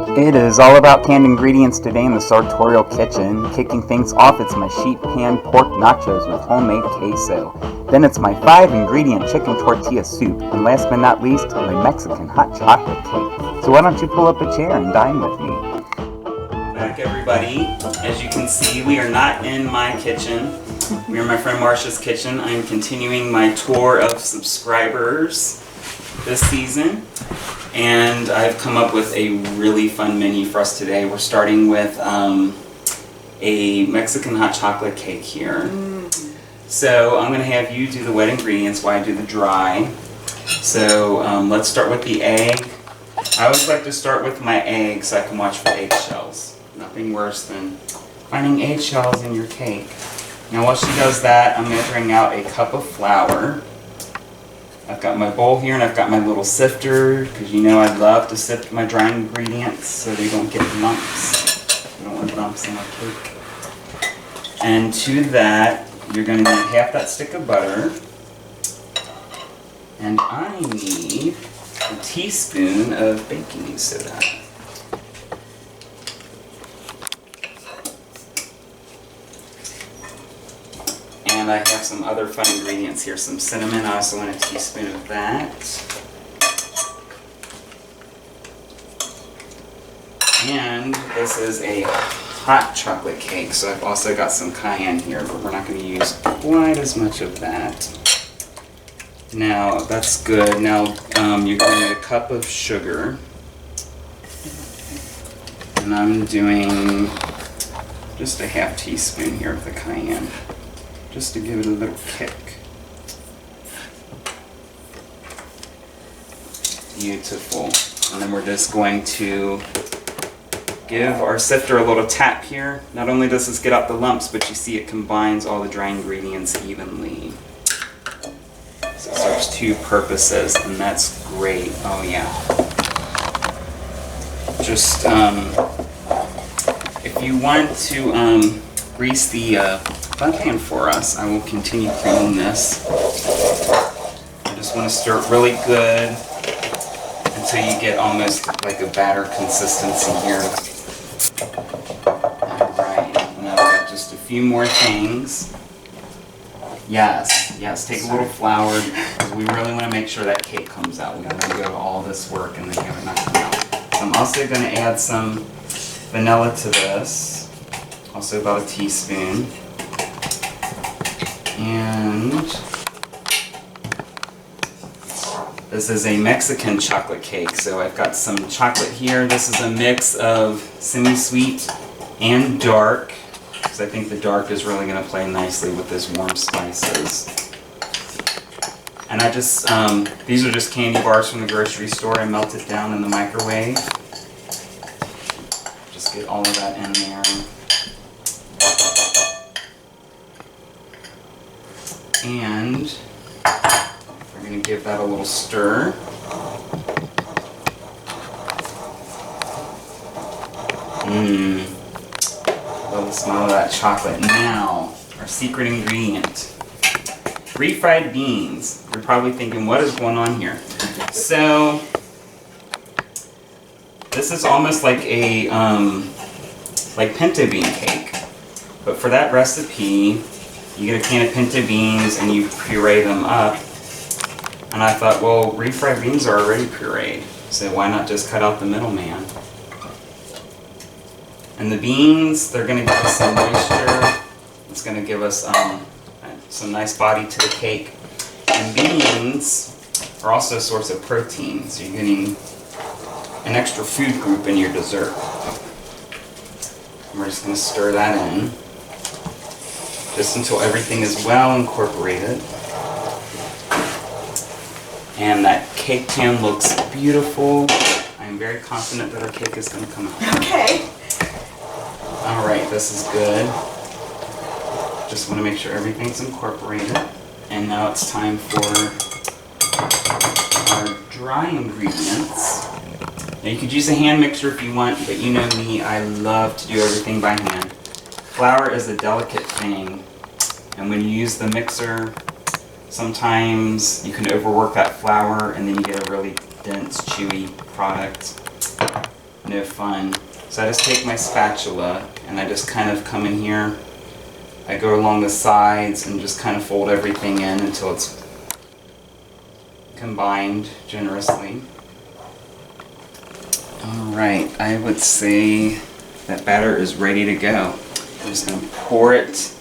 It is all about canned ingredients today in the sartorial kitchen. Kicking things off, it's my sheet pan pork nachos with homemade queso. Then it's my 5-ingredient chicken tortilla soup. And last but not least, my Mexican hot chocolate cake. So why don't you pull up a chair and dine with me? Back everybody. As you can see, we are not in my kitchen. We are in my friend Marsha's kitchen. I am continuing my tour of subscribers this season. And I've come up with a really fun menu for us today. We're starting with a Mexican hot chocolate cake here. So I'm going to have you do the wet ingredients while I do the dry. So let's start with the egg. I always like to start with my egg so I can watch for eggshells. Nothing worse than finding eggshells in your cake. Now while she does that, I'm measuring out a cup of flour. I've got my bowl here and I've got my little sifter, because you know I love to sift my dry ingredients so they don't get lumps. You don't want lumps in my cake. And to that, you're going to need half that stick of butter. And I need a teaspoon of baking soda. And I have some other fun ingredients here. Some cinnamon, I also want a teaspoon of that. And this is a hot chocolate cake, so I've also got some cayenne here, but we're not going to use quite as much of that. Now, that's good. Now, you're going to need a cup of sugar. And I'm doing just a half teaspoon here of the cayenne, just to give it a little kick. Beautiful. And then we're just going to give our sifter a little tap here. Not only does this get out the lumps, but you see it combines all the dry ingredients evenly. So it serves two purposes, and that's great. Oh yeah. Just, if you want to grease the fun pan for us, I will continue cleaning this. I just want to stir it really good until you get almost like a batter consistency here. Alright, and I've got just a few more things. Yes, take a little flour, because we really want to make sure that cake comes out. We don't want to go to all this work and then have it not come out. So I'm also going to add some vanilla to this, also about a teaspoon. And this is a Mexican chocolate cake, so I've got some chocolate here. This is a mix of semi-sweet and dark, because I think the dark is really going to play nicely with this warm spices. And I just, these are just candy bars from the grocery store. I melt it down in the microwave. Just get all of that in there. And we're going to give that a little stir. Love the smell of that chocolate. Now, our secret ingredient. Refried beans. You're probably thinking, what is going on here? So, this is almost like a like pinto bean cake. But for that recipe, you get a can of pinto beans and you puree them up. And I thought, well, refried beans are already pureed, so why not just cut out the middleman? And the beans, they're going to give us some moisture. It's going to give us some nice body to the cake. And beans are also a source of protein, so you're getting an extra food group in your dessert. And we're just going to stir that in, just until everything is well incorporated. And that cake pan looks beautiful. I am very confident that our cake is going to come out. Okay. Alright, this is good. Just want to make sure everything's incorporated. And now it's time for our dry ingredients. Now you could use a hand mixer if you want, but you know me, I love to do everything by hand. Flour is a delicate thing, and when you use the mixer, sometimes you can overwork that flour and then you get a really dense, chewy product. no fun. So I just take my spatula and I just kind of come in here. I go along the sides and just kind of fold everything in until it's combined generously. Alright, I would say that batter is ready to go. I'm just going to pour it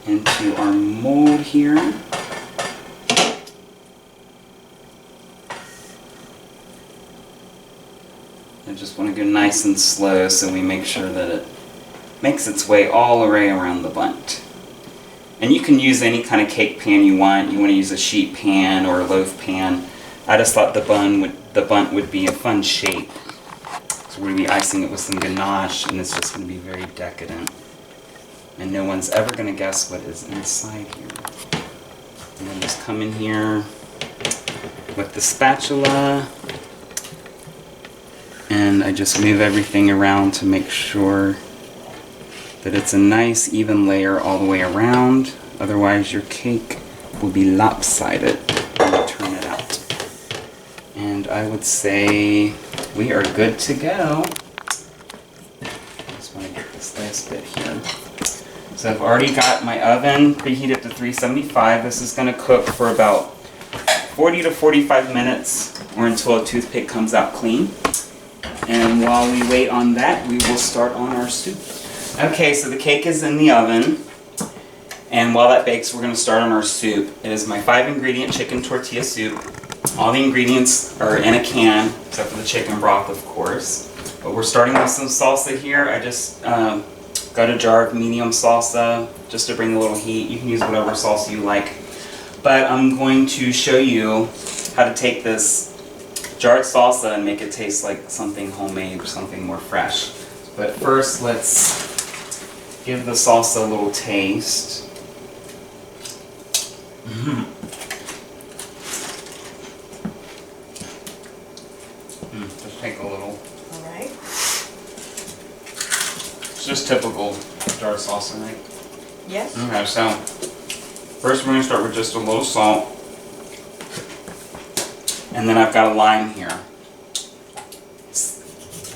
into our mold here. I just want to go nice and slow so we make sure that it makes its way all the way around the bunt. And you can use any kind of cake pan you want. You want to use a sheet pan or a loaf pan. I just thought the bunt would be a fun shape. So we're going to be icing it with some ganache, and it's just going to be very decadent. And no one's ever going to guess what is inside here. And then just come in here with the spatula. And I just move everything around to make sure that it's a nice even layer all the way around. Otherwise your cake will be lopsided when you turn it out. And I would say we are good to go. Just want to get this last bit here. So I've already got my oven preheated to 375. This is going to cook for about 40 to 45 minutes or until a toothpick comes out clean. And while we wait on that, we will start on our soup. Okay, so the cake is in the oven. And while that bakes, we're going to start on our soup. It is my 5-ingredient chicken tortilla soup. All the ingredients are in a can, except for the chicken broth, of course. But we're starting with some salsa here. I just got a jar of medium salsa just to bring a little heat. You can use whatever salsa you like. But I'm going to show you how to take this jarred salsa and make it taste like something homemade or something more fresh. But first, let's give the salsa a little taste. Just take a little. Alright. It's just typical jarred salsa, right? Yes. Okay, so first we're going to start with just a little salt. And then I've got a lime here.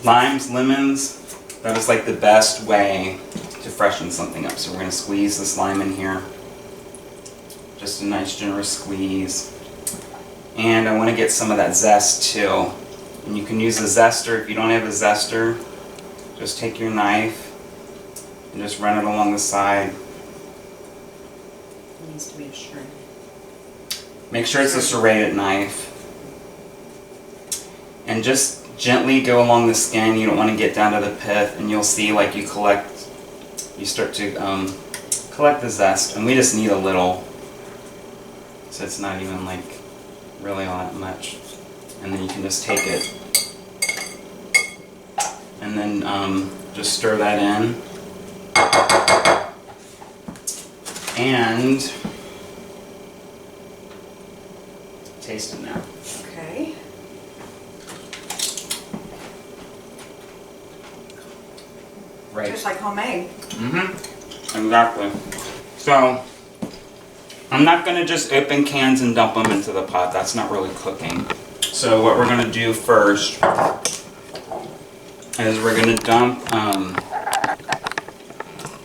Limes, lemons, that is like the best way to freshen something up. So we're going to squeeze this lime in here. Just a nice generous squeeze. And I want to get some of that zest too. And you can use a zester. If you don't have a zester, just take your knife and just run it along the side. It needs to be a shrink. Make sure it's a serrated knife. And just gently go along the skin. You don't want to get down to the pith, and you'll see like you start to collect the zest. And we just need a little, so it's not even like really all that much. And then you can just take it and then just stir that in. And taste it now. Okay. Right. Just like homemade. Exactly. So, I'm not going to just open cans and dump them into the pot. That's not really cooking. So what we're going to do first is we're going to dump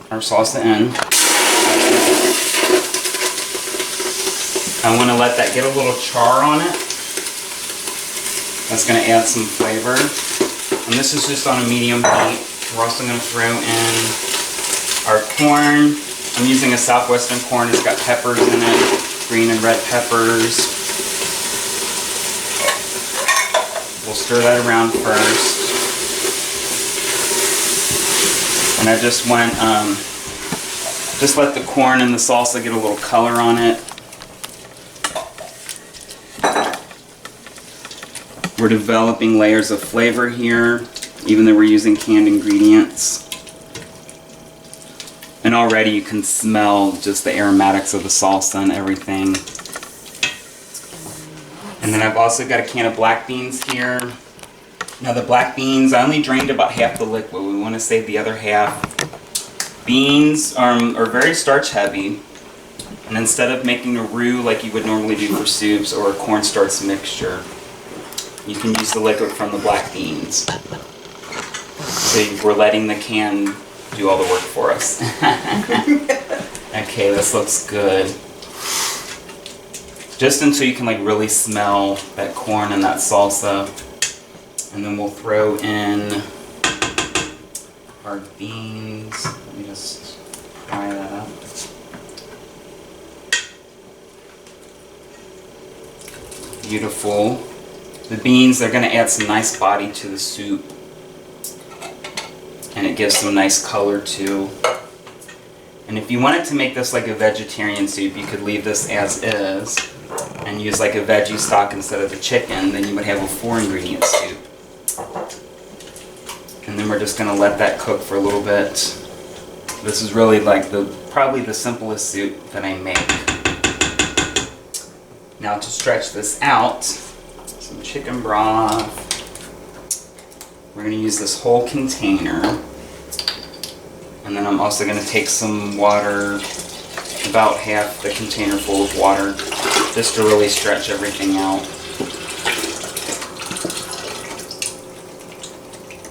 our salsa in. I want to let that get a little char on it. That's going to add some flavor. And this is just on a medium heat. We're also going to throw in our corn. I'm using a southwestern corn. It's got peppers in it, green and red peppers. We'll stir that around first. And I just want, just let the corn and the salsa get a little color on it. We're developing layers of flavor here, even though we're using canned ingredients. And already you can smell just the aromatics of the salsa and everything. And then I've also got a can of black beans here. Now the black beans, I only drained about half the liquid. We want to save the other half. Beans are very starch heavy. And instead of making a roux like you would normally do for soups or a cornstarch mixture, You can use the liquid from the black beans. So we're letting the can do all the work for us. Okay, this looks good. Just until you can like really smell that corn and that salsa. And then we'll throw in our beans. Let me just fry that up. Beautiful. The beans, they're going to add some nice body to the soup. And it gives some nice color too. And if you wanted to make this like a vegetarian soup, you could leave this as is and use like a veggie stock instead of the chicken. Then you would have a 4-ingredient soup. And then we're just going to let that cook for a little bit. This is really like probably the simplest soup that I make. Now to stretch this out, some chicken broth. We're going to use this whole container. And then I'm also going to take some water, about half the container full of water, just to really stretch everything out.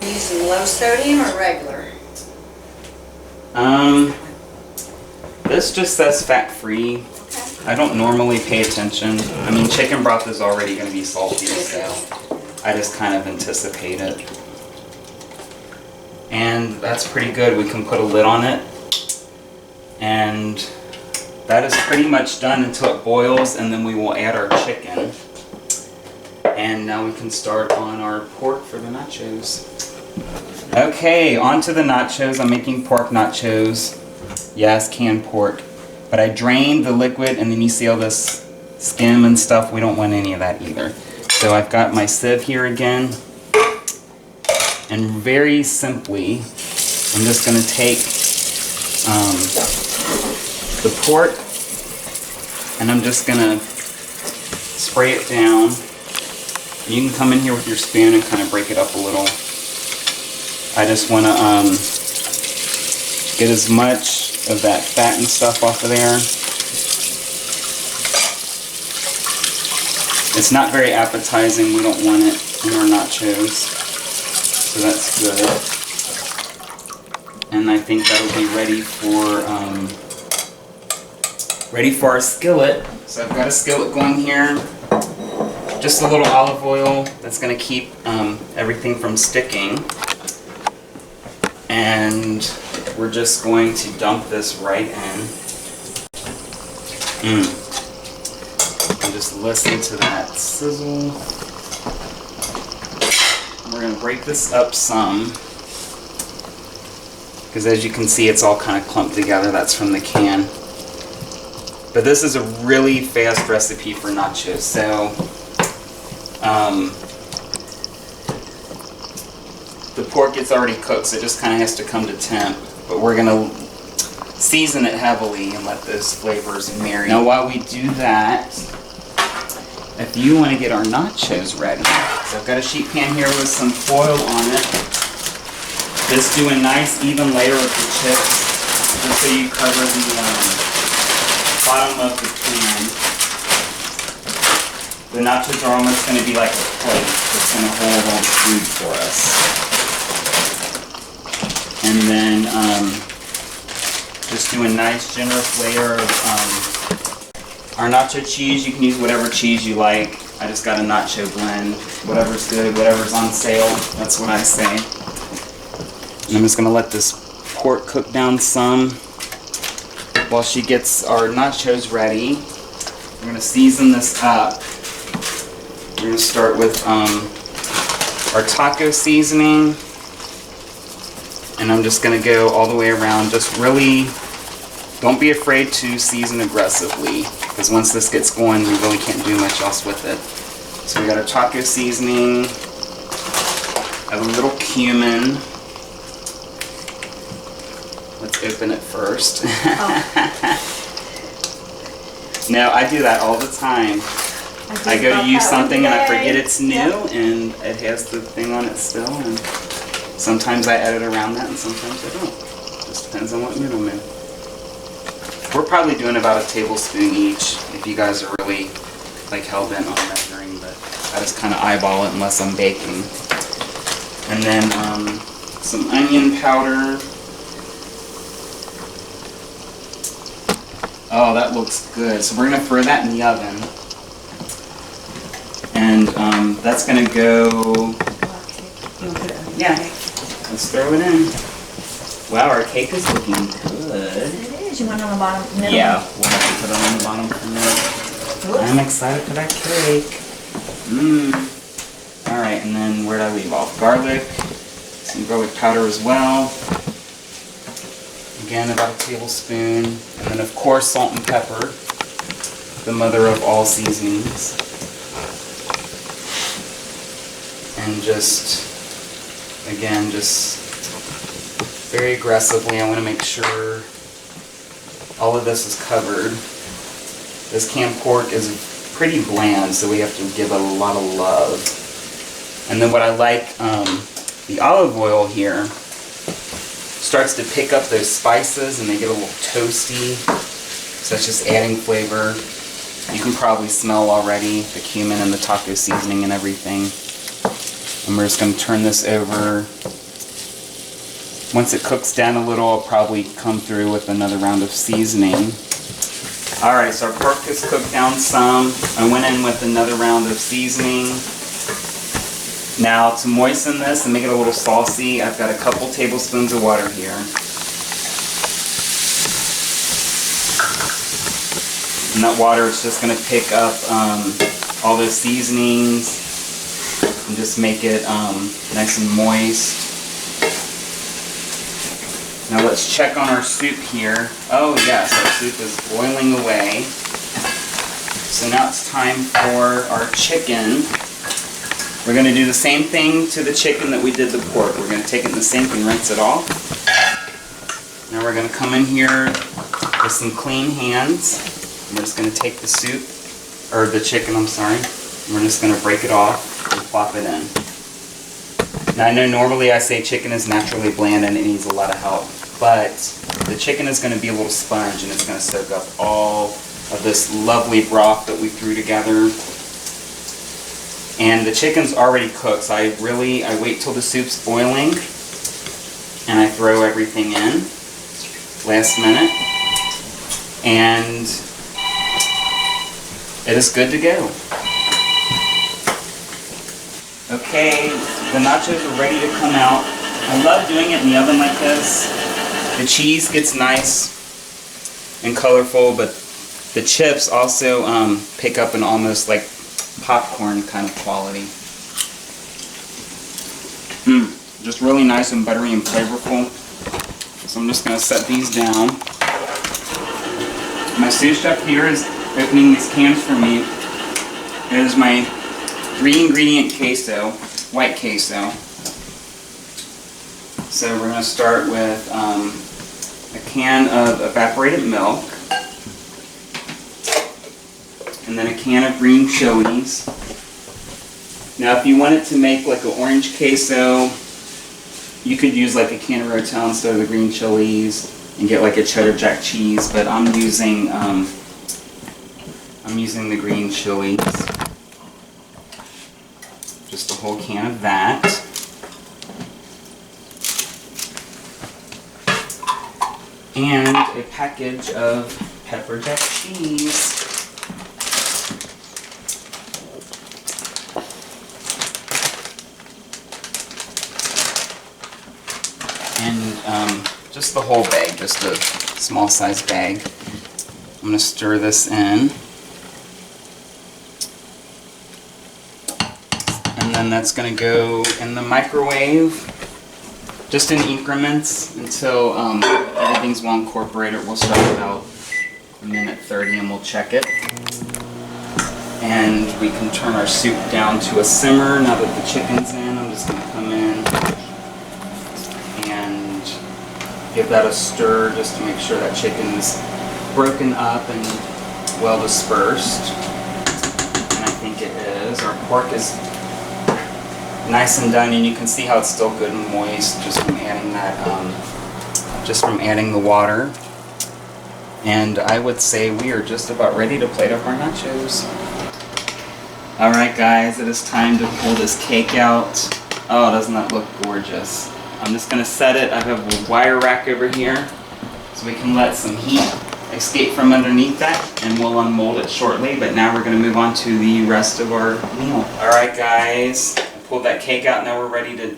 Using low sodium or regular? This just says fat-free. I don't normally pay attention. I mean, chicken broth is already going to be salty, so I just kind of anticipate it. And that's pretty good. We can put a lid on it. And that is pretty much done until it boils, and then we will add our chicken. And now we can start on our pork for the nachos. Okay, on to the nachos. I'm making pork nachos. Yes, canned pork. But I drained the liquid, and then you see all this skim and stuff. We don't want any of that either. So I've got my sieve here again. And very simply, I'm just going to take the pork, and I'm just going to spray it down. You can come in here with your spoon and kind of break it up a little. I just want to get as much of that fat and stuff off of there. It's not very appetizing. We don't want it in our nachos. So that's good. And I think that'll be ready for our skillet. So I've got a skillet going here. Just a little olive oil that's going to keep everything from sticking. And we're just going to dump this right in. And just listen to that sizzle. We're going to break this up some, because as you can see, it's all kind of clumped together. That's from the can. But this is a really fast recipe for nachos. So the pork gets already cooked, so it just kind of has to come to temp. But we're going to season it heavily and let those flavors marinate. Now while we do that, if you want to get our nachos ready, so I've got a sheet pan here with some foil on it. Just do a nice even layer of the chips, just so you cover the bottom of the pan. The nachos are almost going to be like a plate that's going to hold all the food for us. And then just do a nice generous layer of our nacho cheese. You can use whatever cheese you like. I just got a nacho blend. Whatever's good, whatever's on sale, that's what I say. And I'm just going to let this pork cook down some while she gets our nachos ready. We're going to season this up. We're going to start with our taco seasoning. And I'm just going to go all the way around. Just really, don't be afraid to season aggressively, because once this gets going, we really can't do much else with it. So we got our taco seasoning, a little cumin. Let's open it first. Oh. No, I do that all the time. I go to use something and I forget it's new, and it has the thing on it still. And sometimes I edit around that, and sometimes I don't. Just depends on what mood I'm in. We're probably doing about a tablespoon each, if you guys are really like hell-bent on measuring, but I just kind of eyeball it unless I'm baking. And then some onion powder. Oh, that looks good. So we're going to throw that in the oven. And that's going to go... Yeah, let's throw it in. Wow, our cake is looking good. It is. You want it on the bottom? Middle? Yeah, we'll have to put it on the bottom for now. I'm excited for that cake. Alright, and then where did I leave off? Garlic. Some garlic powder as well. Again, about a tablespoon. And then, of course, salt and pepper, the mother of all seasonings. And just, again, just very aggressively, I want to make sure all of this is covered. This canned pork is pretty bland, so we have to give it a lot of love. And then what I like, the olive oil here starts to pick up those spices and they get a little toasty, so it's just adding flavor. You can probably smell already the cumin and the taco seasoning and everything. And we're just going to turn this over. Once it cooks down a little, I'll probably come through with another round of seasoning. Alright, so our pork is cooked down some. I went in with another round of seasoning. Now, to moisten this and make it a little saucy, I've got a couple tablespoons of water here. And that water is just going to pick up all those seasonings and just make it nice and moist. Now let's check on our soup here. Oh yes, our soup is boiling away. So now it's time for our chicken. We're going to do the same thing to the chicken that we did the pork. We're going to take it in the sink and rinse it off. Now we're going to come in here with some clean hands. We're just going to take the soup, or the chicken, I'm sorry. And we're just going to break it off and plop it in. Now I know normally I say chicken is naturally bland and it needs a lot of help, but the chicken is going to be a little sponge and it's going to soak up all of this lovely broth that we threw together. And the chicken's already cooked, so I wait till the soup's boiling and I throw everything in last minute, and it is good to go. Okay, the nachos are ready to come out. I love doing it in the oven like this. The cheese gets nice and colorful, but the chips also pick up an almost like popcorn kind of quality. Just really nice and buttery and flavorful. So I'm just going to set these down. My sous chef here is opening these cans for me. It is my 3-ingredient queso, white queso. So we're going to start with a can of evaporated milk, and then a can of green chilies. Now if you wanted to make like an orange queso, you could use like a can of Rotel instead of the green chilies and get like a cheddar jack cheese, but I'm using the green chilies. Just a whole can of that. And a package of pepper jack cheese. And just the whole bag, just a small size bag. I'm going to stir this in. And then that's going to go in the microwave, just in increments until everything's well incorporated. We'll start about a minute 30 and we'll check it. And we can turn our soup down to a simmer now that the chicken's in. I'm just going to come in and give that a stir just to make sure that chicken's broken up and well dispersed. And I think it is. Our pork is nice and done, and you can see how it's still good and moist just from adding that, just from adding the water. And I would say we are just about ready to plate up our nachos. Alright guys, it is time to pull this cake out. Oh, doesn't that look gorgeous? I'm just going to set it. I have a wire rack over here so we can let some heat escape from underneath that, and we'll unmold it shortly. But now we're going to move on to the rest of our meal. Alright guys, I pulled that cake out. Now we're ready to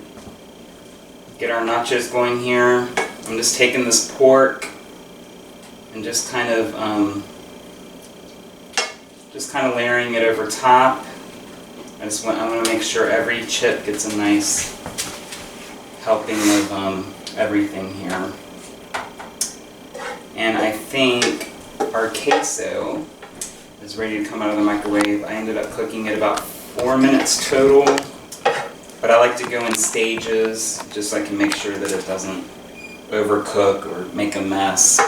get our nachos going here. I'm just taking this pork and just kind of layering it over top. I want to make sure every chip gets a nice helping of everything here. And I think our queso is ready to come out of the microwave. I ended up cooking it about 4 minutes total, but I like to go in stages just so I can make sure that it doesn't overcook or make a mess.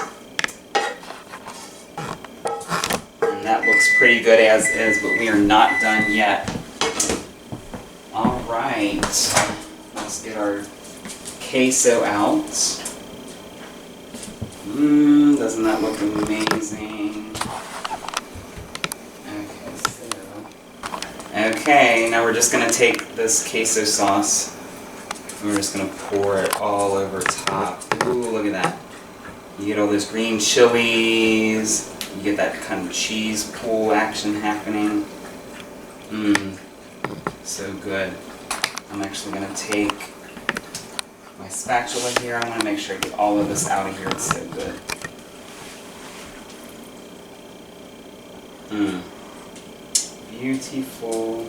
And that looks pretty good as is, but we are not done yet. Alright, let's get our queso out. Doesn't that look amazing? Okay, now we're just going to take this queso sauce and we're just going to pour it all over top. Ooh, look at that. You get all those green chilies, you get that kind of cheese pull action happening. So good. I'm actually going to take my spatula here. I want to make sure I get all of this out of here. It's so good. Beautiful.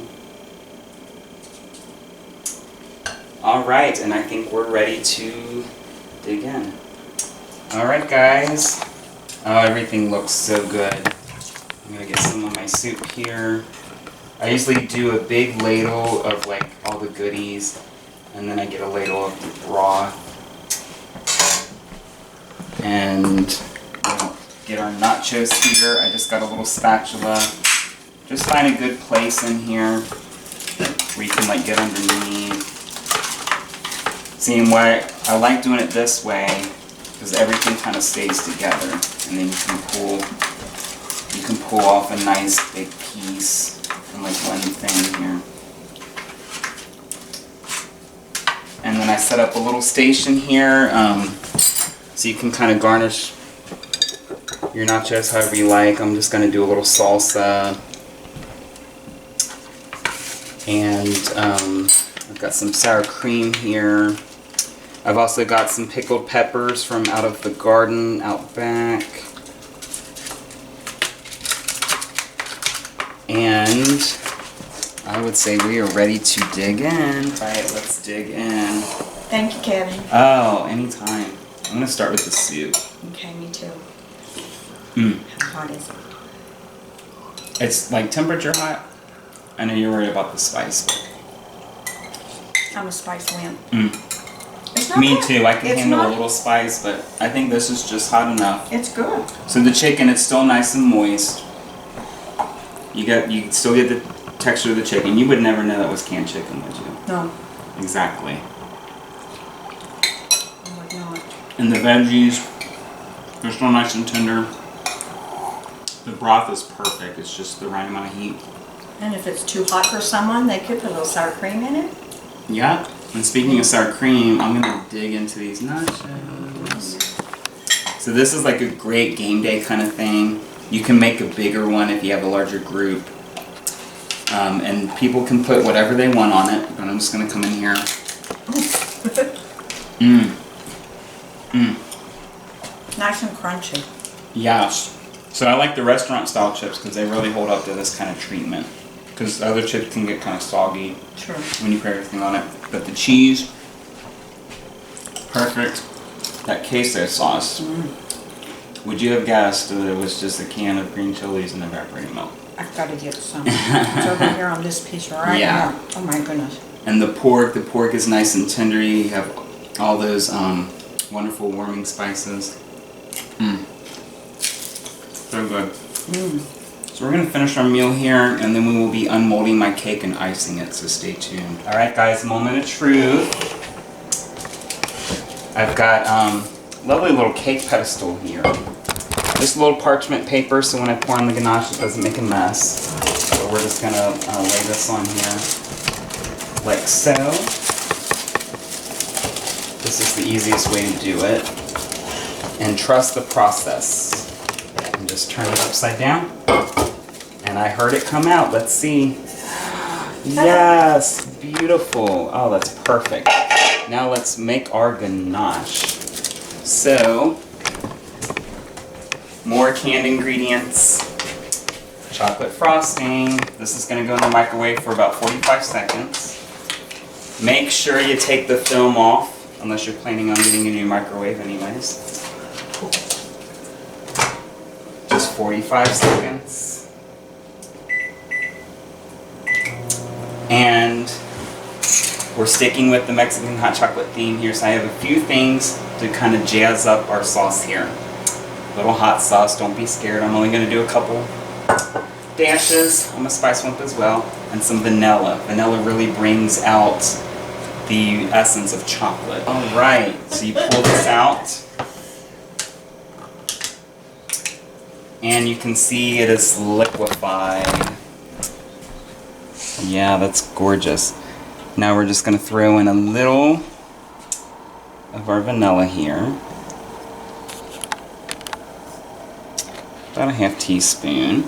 Alright, and I think we're ready to dig in. Alright guys. Oh, everything looks so good. I'm going to get some of my soup here. I usually do a big ladle of like all the goodies, and then I get a ladle of the broth. And we'll get our nachos here. I just got a little spatula. Just find a good place in here where you can like get underneath. Seeing why I like doing it this way, because everything kind of stays together, and then you can pull off a nice big piece in like one thing here. And then I set up a little station here, so you can kind of garnish your nachos however you like. I'm just going to do a little salsa. And I've got some sour cream here. I've also got some pickled peppers from out of the garden out back. And I would say we are ready to dig in. Alright, let's dig in. Thank you, Kevin. Oh, anytime. I'm going to start with the soup. Okay, me too. How hot is it? It's like temperature hot. I know you're worried about the spice. I'm a spice wimp. It's not Me bad. too. I can It's handle not- a little spice, but I think this is just hot enough. It's good. So the chicken, it's still nice and moist. You still get the texture of the chicken. You would never know that was canned chicken, would you? No, Exactly. I would not. And the veggies, they're still nice and tender. The broth is perfect. It's just the right amount of heat. And if it's too hot for someone, they could put a little sour cream in it. Yeah. And speaking of sour cream, I'm going to dig into these nachos. So this is like a great game day kind of thing. You can make a bigger one if you have a larger group. And people can put whatever they want on it. But I'm just going to come in here. Nice and crunchy. Yes. So I like the restaurant style chips because they really hold up to this kind of treatment. Because other chips can get kind of soggy Sure. when you put everything on it. But the cheese, perfect. That queso sauce. Would you have guessed that it was just a can of green chilies and evaporated milk? I've got to get some. It's over here on this piece right Yeah. now. Oh my goodness. And the pork is nice and tender. You have all those wonderful warming spices. So good. So we're going to finish our meal here, and then we will be unmolding my cake and icing it, so stay tuned. Alright guys, moment of truth. I've got lovely little cake pedestal here. Just a little parchment paper so when I pour on the ganache it doesn't make a mess. Got a we're just gonna lay this on here like so. This is the easiest way to do it. And trust the process. And just turn it upside down. And I heard it come out. Let's see. Yes, beautiful. Oh, that's perfect. Now let's make our ganache. So, more canned ingredients. Chocolate frosting. This is going to go in the microwave for about 45 seconds. Make sure you take the film off, unless you're planning on getting a new microwave anyways. Just 45 seconds. And we're sticking with the Mexican hot chocolate theme here, so I have a few things to kind of jazz up our sauce here. A little hot sauce, don't be scared. I'm only going to do a couple dashes. I'm going to spice one up as well. And some vanilla. Vanilla really brings out the essence of chocolate. Alright, so you pull this out. And you can see it is liquefied. Yeah, that's gorgeous. Now we're just going to throw in a little of our vanilla here. About a half teaspoon.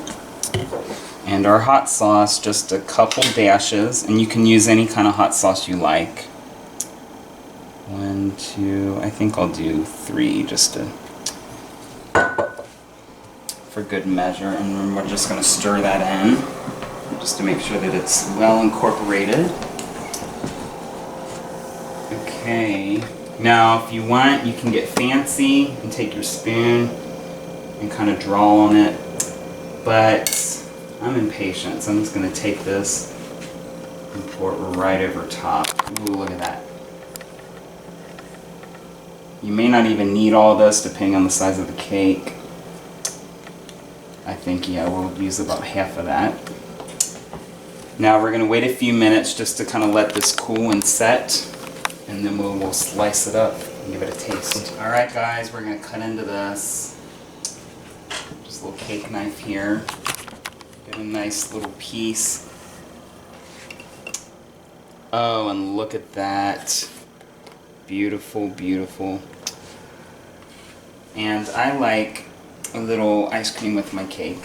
And our hot sauce, just a couple dashes. And you can use any kind of hot sauce you like. 1, 2, I think I'll do 3 just to, for good measure. And then we're just going to stir that in, just to make sure that it's well incorporated. Okay, now if you want, you can get fancy and take your spoon and kind of draw on it, but I'm impatient, so I'm just going to take this and pour it right over top. Ooh, look at that. You may not even need all this depending on the size of the cake. I think, yeah, we'll use about half of that. Now we're going to wait a few minutes just to kind of let this cool and set, and then we'll slice it up and give it a taste. Alright guys, we're going to cut into this. Just a little cake knife here. Get a nice little piece. Oh, and look at that. Beautiful, beautiful. And I like a little ice cream with my cake.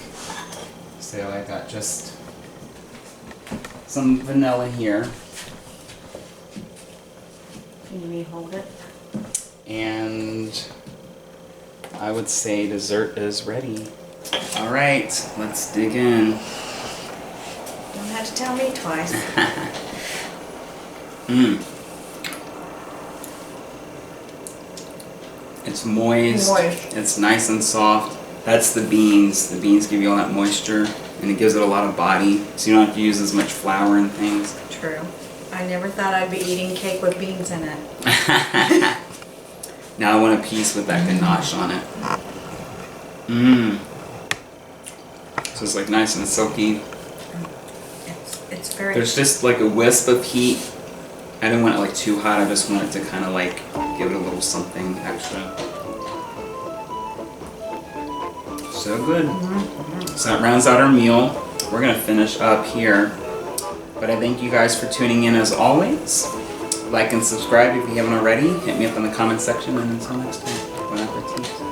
So I got just some vanilla here. Can you hold it? And I would say dessert is ready. Alright, let's dig in. Don't have to tell me twice. It's moist. Moist. It's nice and soft. That's the beans. The beans give you all that moisture, and it gives it a lot of body, so you don't have to use as much flour and things. True. I never thought I'd be eating cake with beans in it. Now I want a piece with that ganache on it. So it's like nice and silky. It's very... There's just like a wisp of heat. I don't want it like too hot, I just want it to kind of like give it a little something extra. So good. So that rounds out our meal. We're going to finish up here. But I thank you guys for tuning in as always. Like and subscribe if you haven't already. Hit me up in the comment section, and until next time, bon appetit.